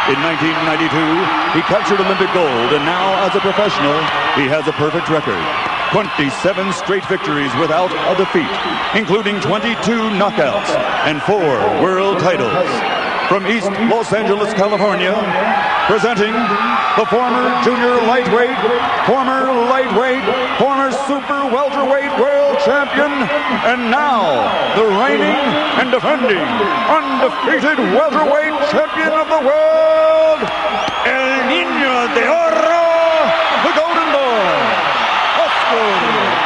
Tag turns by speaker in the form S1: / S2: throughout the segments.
S1: In 1992, he captured Olympic gold, and now as a professional, he has a perfect record. 27 straight victories without a defeat, including 22 knockouts and 4 world titles. From East Los Angeles, California, presenting the former junior lightweight, former super welterweight world champion, and now the reigning and defending undefeated welterweight champion of the world, El Niño de Oro, the Golden Boy, Oscar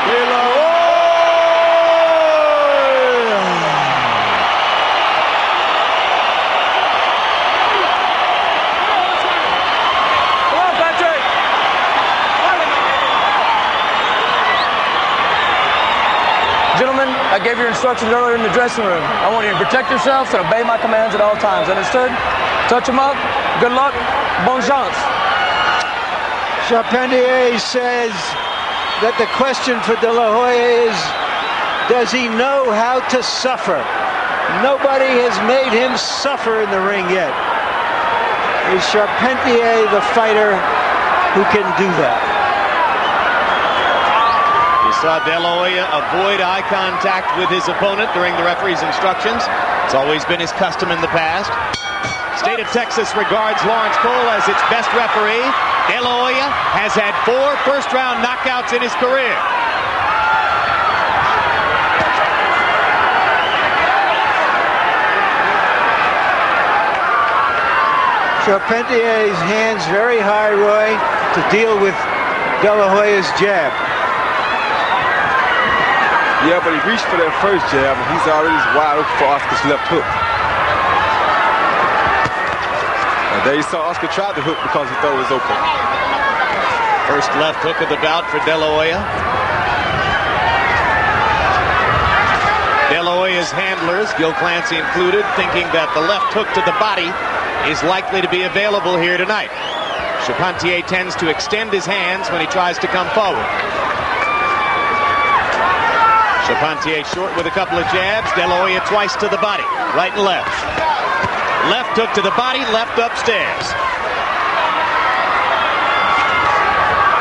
S1: de la Hoya.
S2: Gentlemen, I gave your instructions earlier in the dressing room. I want you to protect yourselves and obey my commands at all times. Understood? Touch them up. Good luck. Bon chance.
S3: Charpentier says that the question for De La Hoya is, does he know how to suffer? Nobody has made him suffer in the ring yet. Is Charpentier the fighter who can do that?
S4: You saw De La Hoya avoid eye contact with his opponent during the referee's instructions. It's always been his custom in the past. State of Texas regards Lawrence Cole as its best referee. De La Hoya has had 4 first-round knockouts in his career.
S3: Charpentier's hands very high, Roy, to deal with De La Hoya's jab.
S5: Yeah, but he reached for that first jab, and he's already wide open for Oscar's left hook. And there you saw Oscar tried the hook because he thought it was open.
S4: First left hook of the bout for De La Hoya. De La Hoya's handlers, Gil Clancy included, thinking that the left hook to the body is likely to be available here tonight. Charpentier tends to extend his hands when he tries to come forward. Charpentier short with a couple of jabs. De La Hoya twice to the body, right and left. Left hook to the body, left upstairs.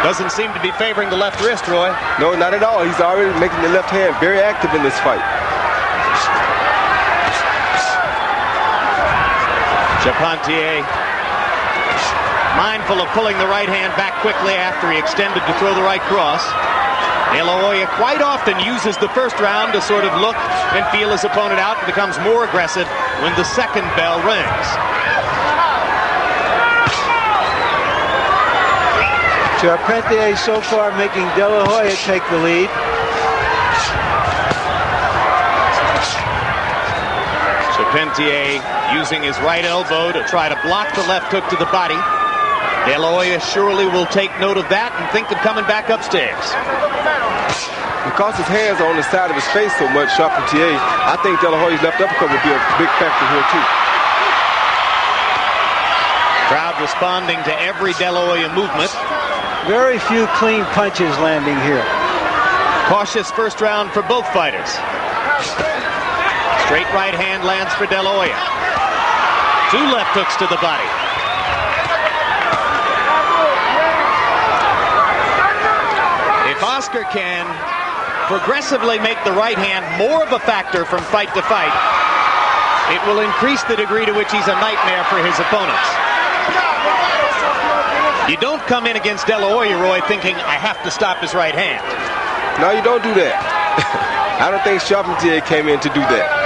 S4: Doesn't seem to be favoring the left wrist, Roy.
S5: No, not at all. He's already making the left hand very active in this fight.
S4: Charpentier, mindful of pulling the right hand back quickly after he extended to throw the right cross. De La Hoya quite often uses the first round to sort of look and feel his opponent out and becomes more aggressive when the second bell rings.
S3: Charpentier so far making De La Hoya take the lead.
S4: Charpentier using his right elbow to try to block the left hook to the body. De La Hoya surely will take note of that and think of coming back upstairs.
S5: Because his hands are on the side of his face so much, Charpentier, I think De La Hoya's left uppercut would be a big factor here too.
S4: Crowd responding to every De La Hoya movement.
S3: Very few clean punches landing here.
S4: Cautious first round for both fighters. Straight right hand lands for De La Hoya. 2 left hooks to the body. If Oscar can progressively make the right hand more of a factor from fight to fight, it will increase the degree to which he's a nightmare for his opponents. You don't come in against De La Hoya, Roy, thinking, I have to stop his right hand.
S5: No, you don't do that. I don't think Charpentier came in to do that.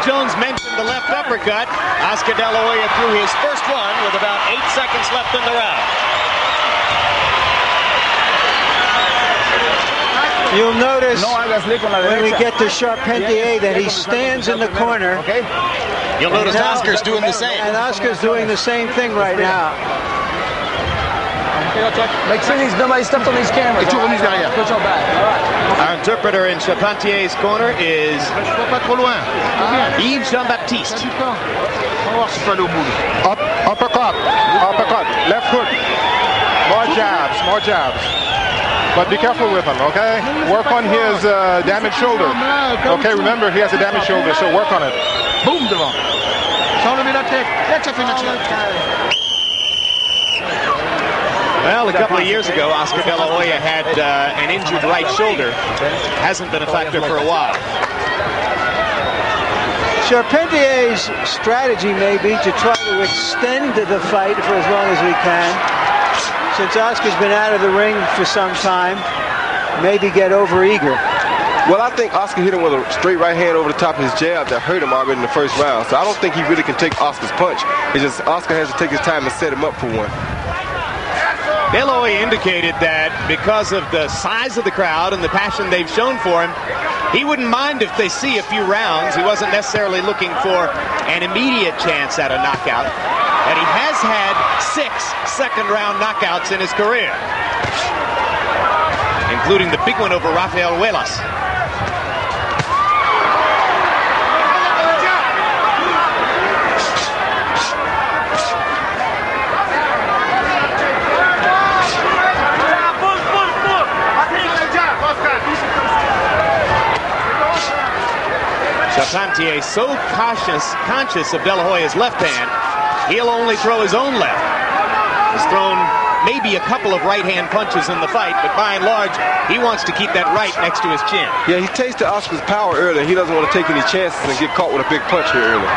S4: Jones mentioned the left uppercut. Oscar De La Hoya threw his first one with about 8 seconds left in the round.
S3: You'll notice when we get to Charpentier that he stands in the corner.
S4: You'll notice Oscar's doing the same.
S3: And Oscar's doing the same thing right now.
S2: Make sure nobody stepped on these cameras. Put your back. All right.
S4: Our interpreter in Charpentier's corner is Yves Jean-Baptiste.
S5: Uppercut, left hook. More jabs. But be careful with him, okay? Work on his damaged shoulder. Okay, remember he has a damaged shoulder, so work on it. Boom devant.
S4: Well, a couple of years ago, Oscar De La Hoya had an injured right shoulder. Hasn't been a factor for a while.
S3: Charpentier's strategy may be to try to extend the fight for as long as we can. Since Oscar's been out of the ring for some time, maybe get overeager.
S5: Well, I think Oscar hit him with a straight right hand over the top of his jab that hurt him already in the first round. So I don't think he really can take Oscar's punch. It's just Oscar has to take his time and set him up for one.
S4: De La Hoya indicated that because of the size of the crowd and the passion they've shown for him, he wouldn't mind if they see a few rounds. He wasn't necessarily looking for an immediate chance at a knockout. And he has had 6 second-round knockouts in his career, including the big one over Rafael Huelas. Charpentier so conscious of De La Hoya's left hand, he'll only throw his own left. He's thrown maybe a couple of right-hand punches in the fight, but by and large, he wants to keep that right next to his chin.
S5: Yeah, he tasted Oscar's power earlier. He doesn't want to take any chances and get caught with a big punch here earlier.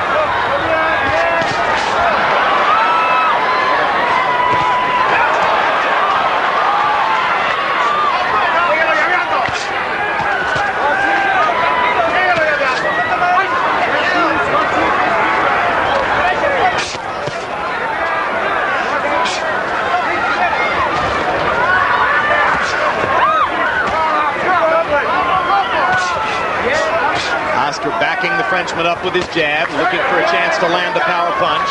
S4: Backing the Frenchman up with his jab, looking for a chance to land a power punch.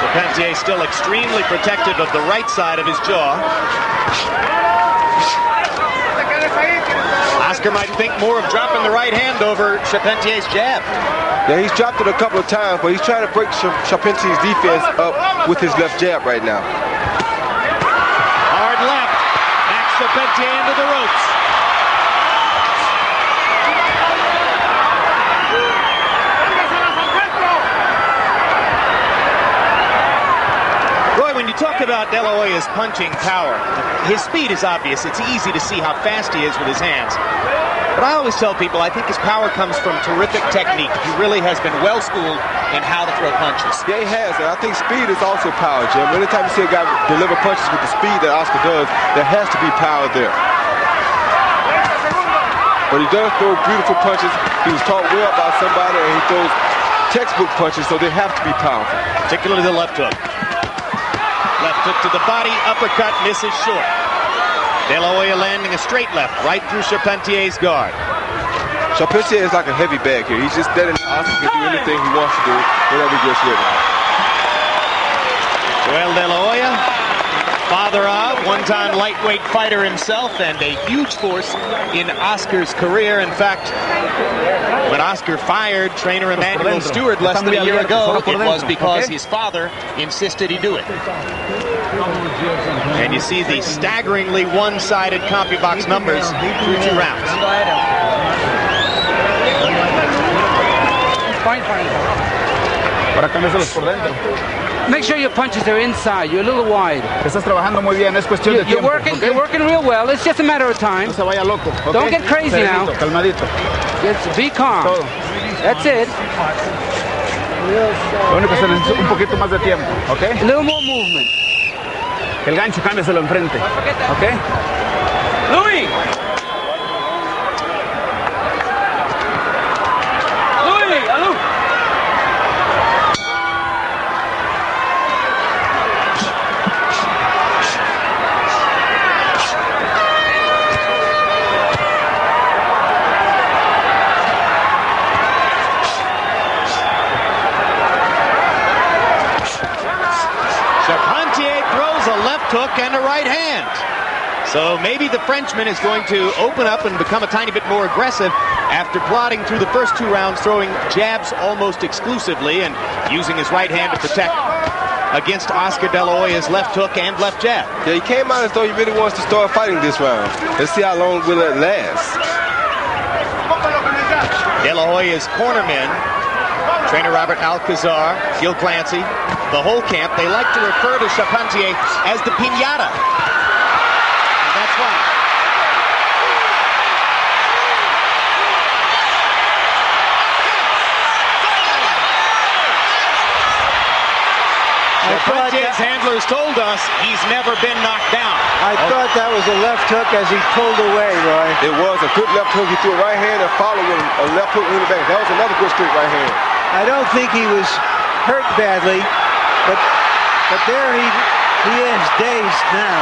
S4: Charpentier still extremely protective of the right side of his jaw. Oscar might think more of dropping the right hand over Charpentier's jab.
S5: Yeah, he's dropped it a couple of times, but he's trying to break Charpentier's defense up with his left jab right now.
S4: Hard left. Backs Charpentier into the ropes. When you talk about De La Hoya's punching power, his speed is obvious. It's easy to see how fast he is with his hands. But I always tell people I think his power comes from terrific technique. He really has been well-schooled in how to throw punches.
S5: Yeah, he has. And I think speed is also power, Jim. Anytime you see a guy deliver punches with the speed that Oscar does, there has to be power there. But he does throw beautiful punches. He was taught well by somebody, and he throws textbook punches, so they have to be powerful.
S4: Particularly the left hook. Left hook to the body, uppercut, misses short. De La Hoya landing a straight left right through Charpentier's guard.
S5: Charpentier is like a heavy bag here. He's just letting Oscar can do anything he wants to do whenever he gets ready.
S4: Joel De La Hoya, father of, one-time lightweight fighter himself, and a huge force in Oscar's career. In fact, when Oscar fired trainer Emmanuel Stewart less than a year ago, it was because his father insisted he do it. And you see the staggeringly one-sided CompuBox numbers through 2 rounds.
S6: Make sure your punches are inside. You're a little wide.
S7: Estás trabajando muy bien. Es cuestión de tiempo.
S6: You're working real well. It's just a matter of time.
S7: No se vaya loco. Okay?
S6: Don't get crazy now.
S7: Calmadito.
S6: Just be calm.
S7: Todo.
S6: That's it.
S7: Lo único es un poquito más de tiempo, ¿ok?
S6: A little more movement.
S7: El gancho cámbiaselo enfrente, ¿ok?
S6: Louis! Louis! Alou!
S4: left hook and a right hand. So maybe the Frenchman is going to open up and become a tiny bit more aggressive after plodding through the first 2 rounds, throwing jabs almost exclusively and using his right hand to protect against Oscar De La Hoya's left hook and left jab.
S8: Yeah, he came out as though he really wants to start fighting this round. Let's see how long will it last.
S4: De La Hoya's cornermen, trainer Robert Alcazar, Gil Clancy, the whole camp, they like to refer to Charpentier as the piñata. And that's why. Charpentier's handlers told us he's never been knocked down.
S3: I thought that was a left hook as he pulled away, Roy.
S8: It was a good left hook. He threw a right hand and followed with a left hook in the back. That was another good straight right hand.
S3: I don't think he was hurt badly, but there he is, dazed now.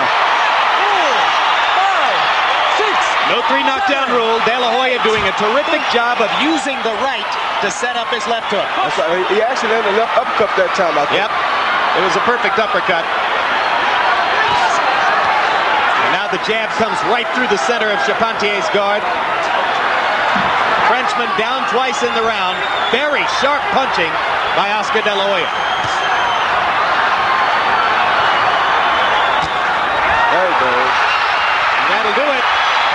S4: 5, 6. No 3 knockdown rule. De La Hoya doing a terrific job of using the right to set up his left hook.
S8: That's right. He actually landed a left uppercut that time, I think.
S4: Yep. It was a perfect uppercut. And now the jab comes right through the center of Charpentier's guard. Frenchman down twice in the round. Very sharp punching by Oscar De La Hoya.
S8: There it goes.
S4: And that'll do it.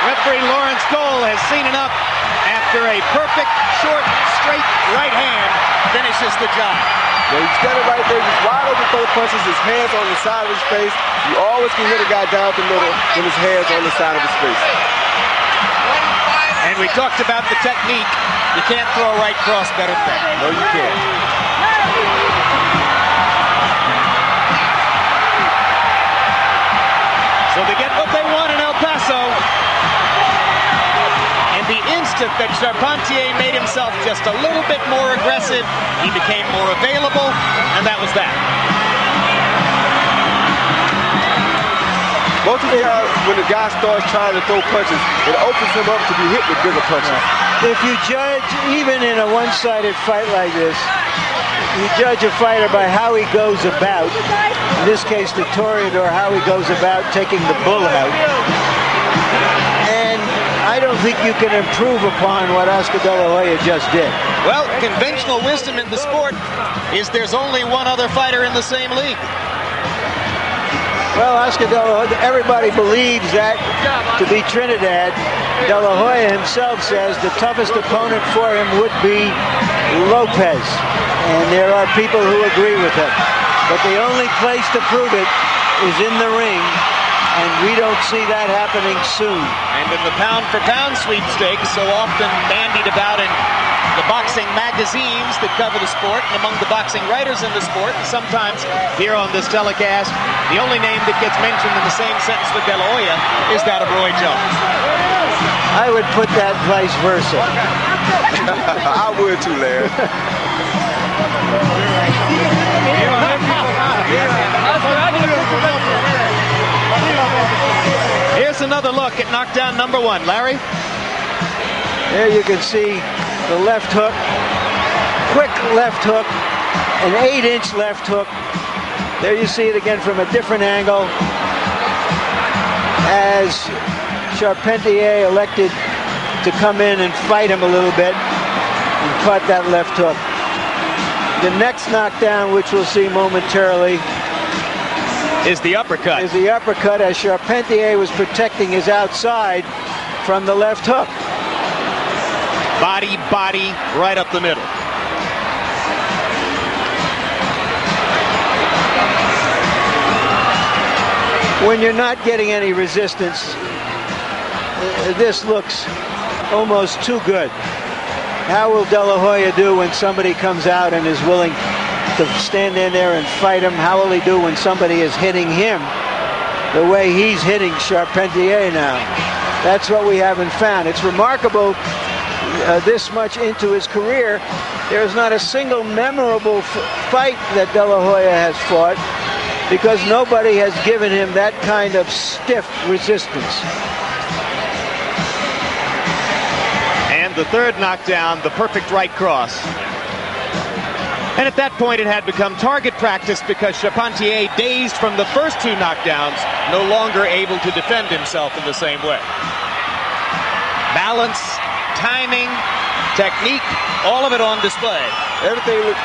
S4: Referee Lawrence Cole has seen enough after a perfect, short, straight right hand finishes the job.
S8: Yeah, he's standing right there. He's wide open throw punches. His hands on the side of his face. You always can hit a guy down the middle when his hands on the side of his face.
S4: And we talked about the technique. You can't throw a right cross better than that.
S8: No, you can't.
S4: So they get what they want in El Paso. And the instant that Charpentier made himself just a little bit more aggressive, he became more available, and that was that.
S8: Most of the time, when the guy starts trying to throw punches, it opens him up to be hit with bigger punches.
S3: If you judge, even in a one-sided fight like this, you judge a fighter by how he goes about, in this case the Toreador, how he goes about taking the bull out. And I don't think you can improve upon what Oscar De La Hoya just did.
S4: Well, conventional wisdom in the sport is there's only one other fighter in the same league.
S3: Well, Oscar De La Hoya, everybody believes that to be Trinidad. De La Hoya himself says the toughest opponent for him would be Lopez. And there are people who agree with him. But the only place to prove it is in the ring. And we don't see that happening soon.
S4: And in the pound-for-pound sweepstakes, so often bandied about in the boxing magazines that cover the sport, and among the boxing writers in the sport, and sometimes here on this telecast, the only name that gets mentioned in the same sentence with De La Hoya is that of Roy Jones.
S3: I would put that vice versa.
S8: I would too, Larry.
S4: Here's another look at knockdown number 1. Larry?
S3: There you can see the left hook, quick left hook, an 8-inch left hook. There you see it again from a different angle as Charpentier elected to come in and fight him a little bit and caught that left hook. The next knockdown, which we'll see momentarily,
S4: is the uppercut.
S3: Is the uppercut as Charpentier was protecting his outside from the left hook.
S4: Body, right up the middle.
S3: When you're not getting any resistance, this looks almost too good. How will De La Hoya do when somebody comes out and is willing to stand in there and fight him? How will he do when somebody is hitting him the way he's hitting Charpentier now? That's what we haven't found. It's remarkable this much into his career, there is not a single memorable fight that De La Hoya has fought because nobody has given him that kind of stiff resistance.
S4: And the third knockdown, the perfect right cross. And at that point, it had become target practice because Charpentier, dazed from the first 2 knockdowns, no longer able to defend himself in the same way. Balance, timing, technique, all of it on display.
S8: Everything looked